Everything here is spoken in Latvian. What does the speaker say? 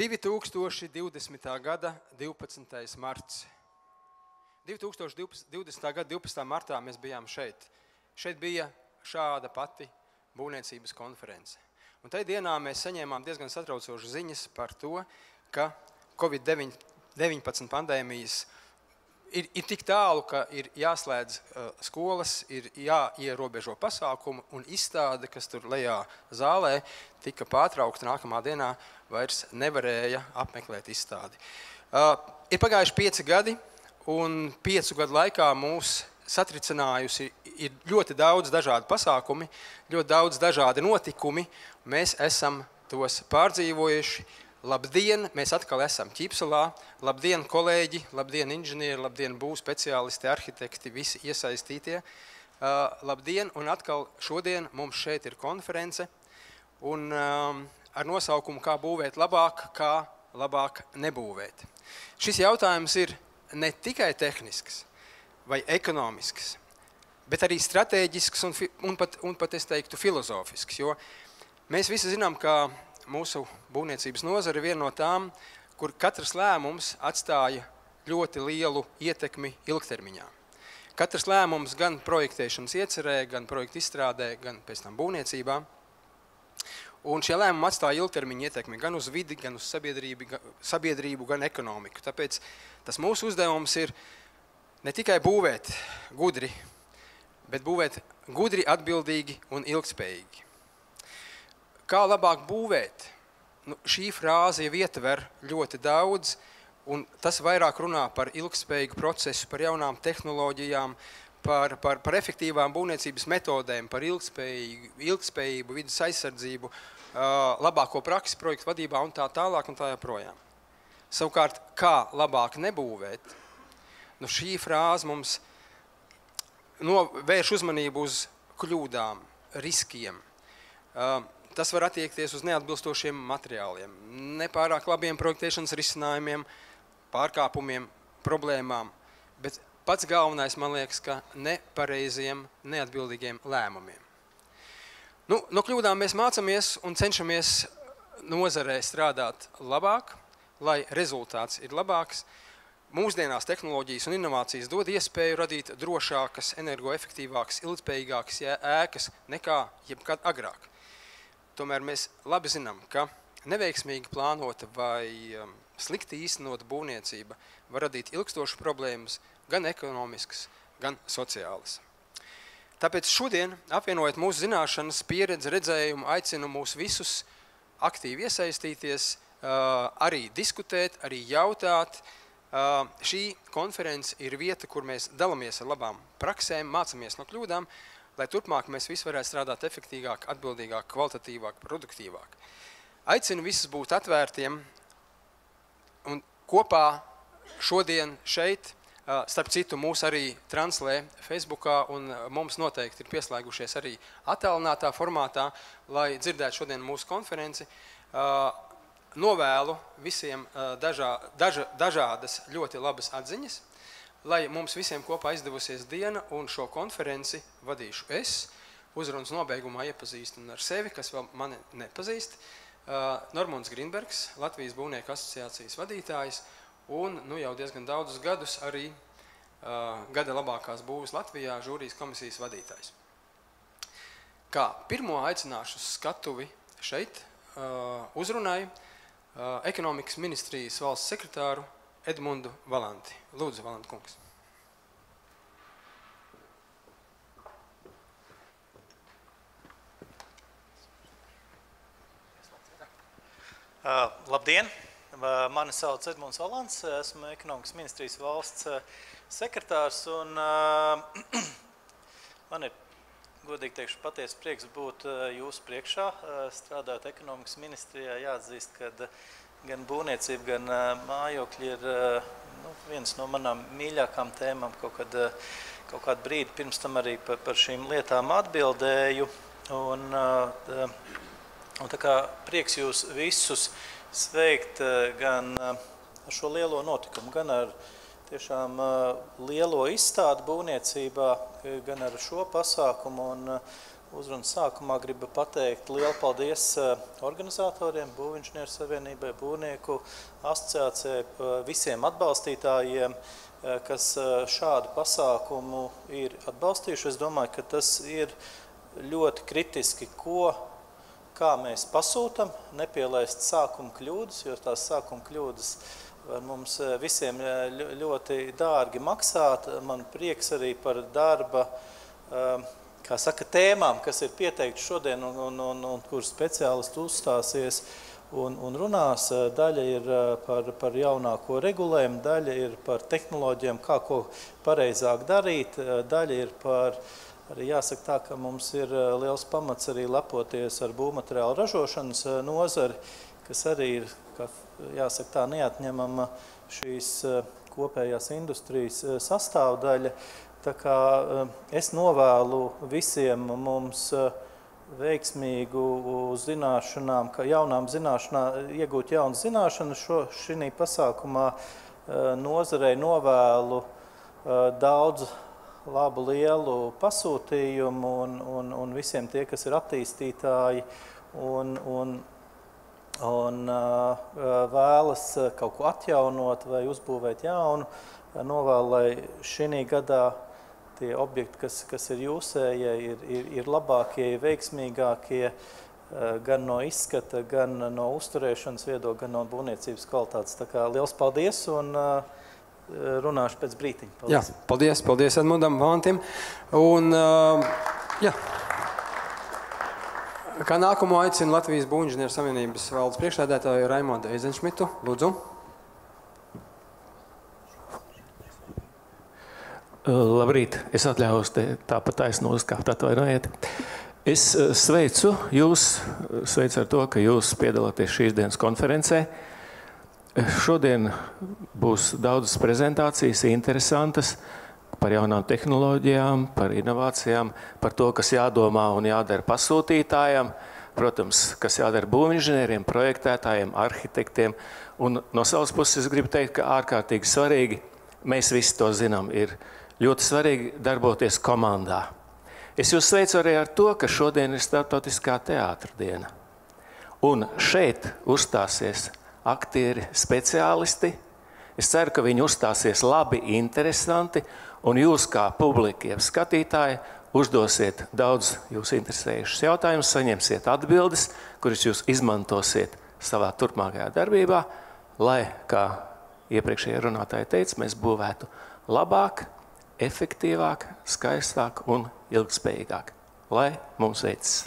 2020. gada 12. marts. 2020. gada 12. martā mēs bijām šeit. Šeit bija šāda pati būvniecības konference. Un tajā dienā mēs saņēmām diezgan satraucošas ziņas par to, ka Covid-19 pandēmijas ir tik tālu, ka ir jāslēdz skolas, ir jāierobežo pasākumu un izstāde, kas tur lejā zālē, tika pārtraukta nākamā dienā, vairs nevarēja apmeklēt izstādi. Ir pagājuši 5 gadi, un 5 gadu laikā mūs satricinājusi ir ļoti daudz dažādi pasākumi, ļoti daudz dažādi notikumi. Mēs esam tos pārdzīvojuši. Labdien, mēs atkal esam Ķīpselā. Labdien, kolēģi, labdien, inženieri, labdien, būvspeciālisti, arhitekti, visi iesaistītie. Labdien, un atkal šodien mums šeit ir konference. Un ar nosaukumu, kā būvēt labāk, kā labāk nebūvēt. Šis jautājums ir ne tikai tehnisks vai ekonomisks, bet arī stratēģisks un pat es teiktu filozofisks. Jo mēs visi zinām, ka mūsu būvniecības nozare ir viena no tām, kur katrs lēmums atstāja ļoti lielu ietekmi ilgtermiņā. Katrs lēmums gan projektēšanas iecerē, gan projekta izstrādē, gan pēc tam būvniecībā. Un šie lēmumi atstāja ilgtermiņa ietekmi gan uz vidi, gan uz sabiedrību, gan ekonomiku. Tāpēc tas mūsu uzdevums ir ne tikai būvēt gudri, bet būvēt gudri, atbildīgi un ilgtspējīgi. Kā labāk būvēt? Šī frāze jau ietver ļoti daudz, un tas vairāk runā par ilgtspējīgu procesu, par jaunām tehnoloģijām, par efektīvām būvniecības metodēm, par ilgtspējību, vidas aizsardzību, labāko praksi projektu vadībā un tā tālāk un tā joprojām. Savukārt, kā labāk nebūvēt? Šī frāze mums vērš uzmanību uz kļūdām, riskiem. Tas var attiekties uz neatbilstošiem materiāliem, nepārāk labiem projektēšanas risinājumiem, pārkāpumiem, problēmām, bet pats galvenais, man liekas, ka nepareiziem, neatbildīgiem lēmumiem. No kļūdām mēs mācamies un cenšamies nozarē strādāt labāk, lai rezultāts ir labāks. Mūsdienās tehnoloģijas un inovācijas dod iespēju radīt drošākas, energoefektīvākas, ilgtspējīgākas ēkas nekā jebkad agrāk. Tomēr mēs labi zinām, ka neveiksmīgi plānota vai slikti īstenota būvniecība var radīt ilgstošu problēmas, gan ekonomiskas, gan sociālas. Tāpēc šodien, apvienojot mūsu zināšanas, pieredzi, redzējumu, aicinu mūs visus aktīvi iesaistīties, arī diskutēt, arī jautāt. Šī konference ir vieta, kur mēs dalamies ar labām praksēm, mācamies no kļūdām, lai turpmāk mēs visi varētu strādāt efektīgāk, atbildīgāk, kvalitatīvāk, produktīvāk. Aicinu visus būt atvērtiem un kopā šodien šeit, starp citu, mūs arī translē Facebookā un mums noteikti ir pieslēgušies arī attālinātā formātā, lai dzirdētu šodien mūsu konferenci. Novēlu visiem dažādas ļoti labas atziņas, lai mums visiem kopā izdevusies diena un šo konferenci vadīšu es. Uzrunas nobeigumā iepazīstinu ar sevi, kas vēl mani nepazīst. Normons Grīnbergs, Latvijas būvnieku asociācijas vadītājs un jau diezgan daudzus gadus arī gada labākās būves Latvijā žūrijas komisijas vadītājs. Kā pirmo aicināšu skatuvi šeit uzrunai ekonomikas ministrijas valsts sekretāru Edmundu Valanti. Lūdzu, Valanti kungs. Labdien! Mani sauc Edmunds Valants, esmu ekonomikas ministrijas valsts sekretārs un man ir, godīgi teikšu, patiesi prieks būt jūsu priekšā, strādājot ekonomikas ministrijā. Jāatzīst, ka gan būvniecība, gan mājokļi ir viens no manām mīļākām tēmām. Kaut kādu brīdi pirms tam arī par šīm lietām atbildēju. Un tā kā prieks jūs visus sveikt gan ar šo lielo notikumu, gan ar tiešām lielo izstādi būvniecībā, gan ar šo pasākumu. uzrunas sākumā gribu pateikt lielu paldies organizatoriem, Būvinženieru savienībai, būvnieku asociācijai, visiem atbalstītājiem, kas šādu pasākumu ir atbalstījuši. Es domāju, ka tas ir ļoti kritiski, kā mēs pasūtam, nepielaist sākuma kļūdas, jo tās sākuma kļūdas var mums visiem ļoti dārgi maksāt. Man prieks arī par darba, kā saka, tēmām, kas ir pieteikti šodien un kur speciālisti uzstāsies un runās. Daļa ir par jaunāko regulējumu, daļa ir par tehnoloģijām, kā ko pareizāk darīt, daļa ir par, arī jāsaka tā, ka mums ir liels pamats arī lepoties ar būvmateriālu ražošanas nozari, kas arī ir, jāsaka tā, neatņemama šīs kopējās industrijas sastāvdaļa. Tā kā es novēlu visiem mums veiksmīgu zināšanām, ka jaunām zināšanām, iegūt jaunas zināšanas šī pasākumā nozarei novēlu daudz labu lielu pasūtījumu un visiem tie, kas ir attīstītāji un vēlas kaut ko atjaunot vai uzbūvēt jaunu, novēlu, lai šī gadā tie objekti, kas ir jūsējie, ir labākie, veiksmīgākie, gan no izskata, gan no uzturēšanas viedokļa, gan no būvniecības kvalitātes. Tā kā liels paldies un runāšu pēc brītiņa. Paldies. Jā, paldies Edmundam Valantim. Un, jā. Kā nākamo aicinu Latvijas Būvinženieru savienības valdes priekšsēdētāju Raimondu Eizenšmitu. Lūdzu. Labrīt, es atļaujos tāpat taisno uzkāpt, atvainojiet. Es sveicu ar to, ka jūs piedalāties šīs dienas konferencē. Šodien būs daudzas prezentācijas, interesantas par jaunām tehnoloģijām, par inovācijām, par to, kas jādomā un jādara pasūtītājiem, protams, kas jādara būvinženieriem, projektētājiem, arhitektiem. Un no savas puses es gribu teikt, ka ārkārtīgi svarīgi, mēs visi to zinām, ir ļoti svarīgi darboties komandā. Es jūs sveicu arī ar to, ka šodien ir starptautiskā teātra diena. Un šeit uzstāsies aktieri, speciālisti. Es ceru, ka viņi uzstāsies labi, interesanti, un jūs kā publika, skatītāji, uzdosiet daudz jūs interesējušus jautājumus, saņemsiet atbildes, kuras jūs izmantosiet savā turpmākajā darbībā, lai, kā iepriekšējie runātāji teica, mēs būvētu labāk, efektīvāk, skaistāk un ilgspējīgāk. Lai mums veicas!